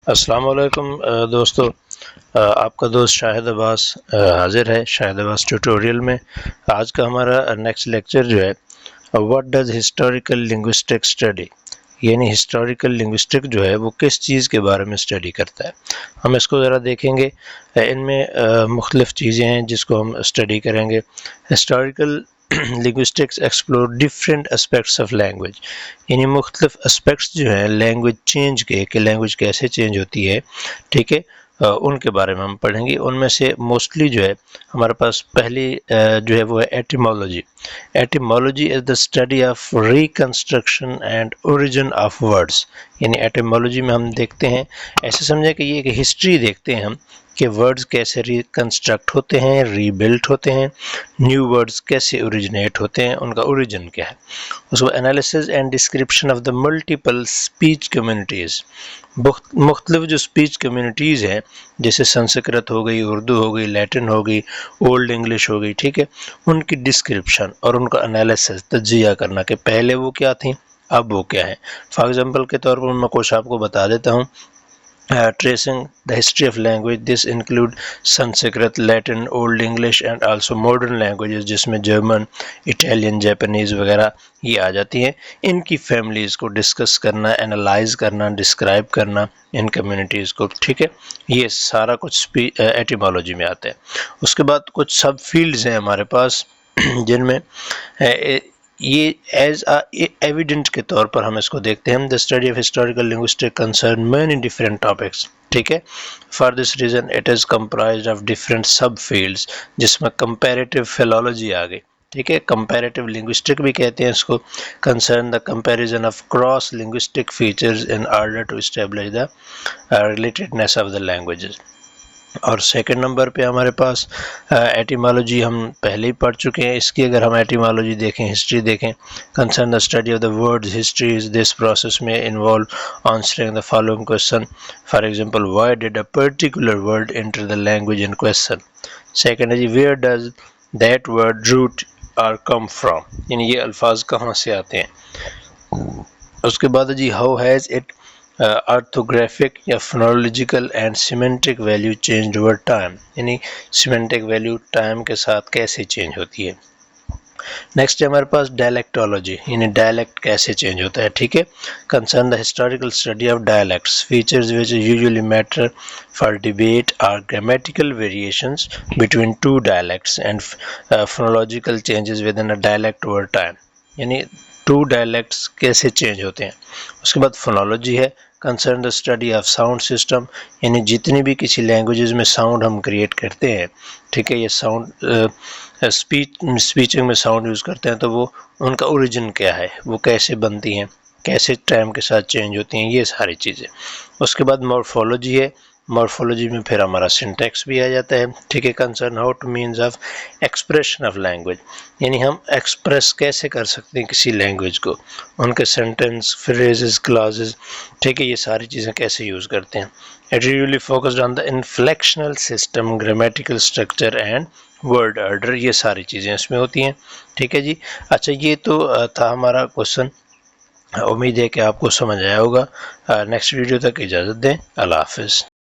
السلام علیکم دوستو، آپ کا دوست شاہد عباس حاضر ہے شاہد عباس ٹیوٹوریل میں۔ آج کا ہمارا نیکسٹ لیکچر جو ہے what does historical linguistic study, یعنی ہسٹوریکل لنگوسٹک جو ہے وہ کس چیز کے بارے میں اسٹڈی کرتا ہے۔ ہم اس کو ذرا دیکھیں گے، ان میں مختلف چیزیں ہیں جس کو ہم اسٹڈی کریں گے۔ Historical linguistics explore different aspects of language, یعنی مختلف اسپیکٹس جو ہیں لینگویج چینج کے، کہ لینگویج کیسے چینج ہوتی ہے، ٹھیک ہے، ان کے بارے میں ہم پڑھیں گے۔ ان میں سے موسٹلی جو ہے ہمارے پاس پہلی جو ہے وہ ہے etymology. Etymology is the study of reconstruction and origin of words, یعنی ایٹیمالوجی میں ہم دیکھتے ہیں، ایسے سمجھیں کہ یہ کہ ہسٹری دیکھتے ہیں ہم کہ ورڈز کیسے ریکنسٹرکٹ ہوتے ہیں، ری بلٹ ہوتے ہیں، نیو ورڈز کیسے اوریجنیٹ ہوتے ہیں، ان کا اوریجن کیا ہے۔ اس کو analysis and description of the multiple speech communities, مختلف جو اسپیچ کمیونٹیز ہیں جیسے سنسکرت ہو گئی، اردو ہو گئی، لیٹن ہو گئی، اولڈ انگلش ہو گئی، ٹھیک ہے، ان کی ڈسکرپشن اور ان کا انالیسز، تجزیہ کرنا کہ پہلے وہ کیا تھیں اب وہ کیا ہے۔ فار ایگزامپل کے طور پر میں کچھ آپ کو بتا دیتا ہوں۔ Tracing the history of language, this include Sanskrit, Latin, Old English and also modern languages جس میں جرمن، اٹالین، جاپانیز وغیرہ یہ آ جاتی ہیں۔ ان کی فیملیز کو ڈسکس کرنا، انالائز کرنا، ڈسکرائب کرنا ان کمیونٹیز کو، ٹھیک ہے، یہ سارا کچھ ایٹیمالوجی میں آتا ہے۔ اس کے بعد کچھ سب فیلڈز ہیں ہمارے پاس جن میں یہ ایز ایویڈنٹ کے طور پر ہم اس کو دیکھتے ہیں۔ دا study of historical linguistic concern many different topics, ٹھیک ہے، for this reason it is comprised of different sub fields, جس میں کمپیریٹیو فلالوجی آ گئی، ٹھیک ہے، کمپیریٹیو لنگوسٹک بھی کہتے ہیں اس کو۔ Concern the comparison of cross linguistic features in order to establish the relatedness of the languages. اور سیکنڈ نمبر پہ ہمارے پاس ایٹیمالوجی ہم پہلے ہی پڑھ چکے ہیں، اس کی اگر ہم ایٹیمالوجی دیکھیں، ہسٹری دیکھیں، concern the study of the words histories, this process میں involve answering the following question, for example why did a particular word enter the language in question. Second ہے جی where does that word root or come from, یعنی یہ الفاظ کہاں سے آتے ہیں۔ اس کے بعد جی ہاؤ ہیز اٹ آرتھوگرافک یا phonological and semantic value change over time, یعنی سیمنٹک ویلیو ٹائم کے ساتھ کیسے چینج ہوتی ہے۔ نیکسٹ ہے ہمارے پاس ڈائلیکٹولوجی، یعنی ڈائلیکٹ کیسے چینج ہوتا ہے، ٹھیک ہے، concern the historical study of dialects, features which usually matter for debate are grammatical variations between two dialects and phonological changes within a dialect over time, یعنی ٹو ڈائلیکٹس کیسے change ہوتے ہیں۔ اس کے بعد فونولوجی ہے، concern the study of sound system, یعنی جتنی بھی کسی لینگویجز میں ساؤنڈ ہم کریٹ کرتے ہیں، ٹھیک ہے، یہ ساؤنڈ اسپیچنگ میں ساؤنڈ یوز کرتے ہیں تو وہ ان کا اوریجن کیا ہے، وہ کیسے بنتی ہیں، کیسے ٹائم کے ساتھ چینج ہوتی ہیں، یہ ساری چیزیں۔ اس کے بعد مورفولوجی ہے، مورفولوجی میں پھر ہمارا سنٹیکس بھی آ جاتا ہے، ٹھیک ہے، concern how to means of expression of language, یعنی ہم ایکسپریس کیسے کر سکتے ہیں کسی لینگویج کو، ان کے سینٹینس، فریزز، کلازز، ٹھیک ہے، یہ ساری چیزیں کیسے یوز کرتے ہیں۔ It really focused on the inflectional system, grammatical structure and word order, یہ ساری چیزیں اس میں ہوتی ہیں، ٹھیک ہے جی۔ اچھا یہ تو تھا ہمارا کوشچن، امید ہے کہ آپ کو سمجھ آیا ہوگا۔ نیکسٹ ویڈیو تک اجازت دیں، اللہ حافظ۔